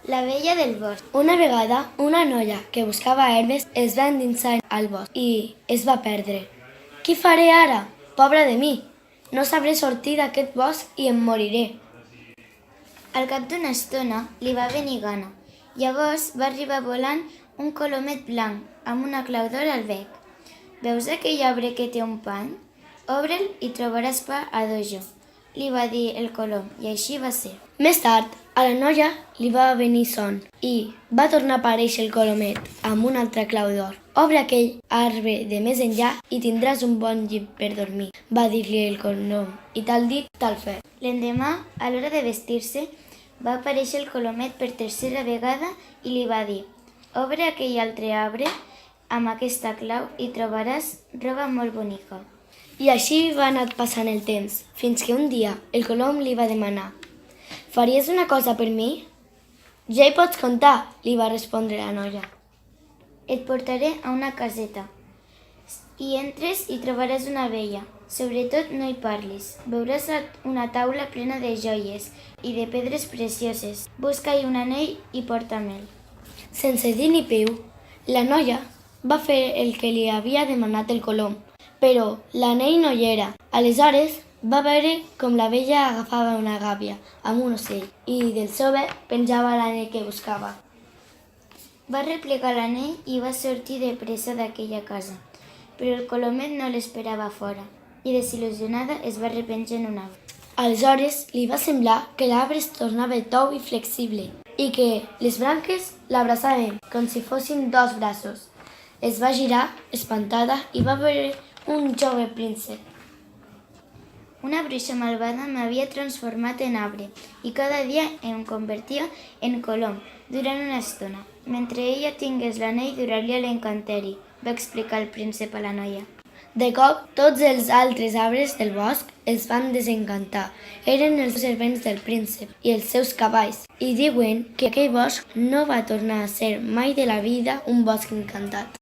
La vella del bosc. Una vegada, una noia que buscava herbes es va endinsar al bosc i es va perdre. Què faré ara? Pobra de mi! No sabré sortir d'aquest bosc i em moriré. Al cap d'una estona li va venir gana. Llavors va arribar volant un colomet blanc amb una clau d'or al bec. Veus aquell arbre que té un pany? Obre'l i trobaràs pa a dojo, li va dir el colom, i així va ser. Més tard, a la noia li va venir son i va tornar a aparèixer el colomet amb una altra clau d'or. Obre aquell arbre de més enllà i tindràs un bon llit per dormir, va dir-li el colom, i tal dit, tal fet. L'endemà, a l'hora de vestir-se, va aparèixer el colomet per tercera vegada i li va dir: obre aquell altre arbre amb aquesta clau i trobaràs roba molt bonica. I així va anar passant el temps, fins que un dia el colom li va demanar: faries una cosa per mi? Ja hi pots comptar, li va respondre la noia. Et portaré a una caseta. Hi entres i trobaràs una vella. Sobretot no hi parlis. Veuràs una taula plena de joies i de pedres precioses. Busca-hi un anell i porta-me'l. Sense dir ni piu, la noia va fer el que li havia demanat el colom, però l'anell no hi era. Aleshores va veure com la vella agafava una gàbia amb un ocell i del seu bec penjava l'anell que buscava. Va replegar l'anell i va sortir de pressa d'aquella casa, però el colomet no l'esperava fora i, desil·lusionada, es va repenjar en un arbre. Aleshores li va semblar que l'arbre es tornava tou i flexible i que les branques l'abraçaven com si fossin dos braços. Es va girar, espantada, i va veure un jove príncep. Una bruixa malvada m'havia transformat en arbre i cada dia em convertia en colom durant una estona. Mentre ella tingués l'anell duraria l'encanteri, va explicar el príncep a la noia. De cop, tots els altres arbres del bosc es van desencantar. Eren els servents del príncep i els seus cavalls, i diuen que aquell bosc no va tornar a ser mai de la vida un bosc encantat.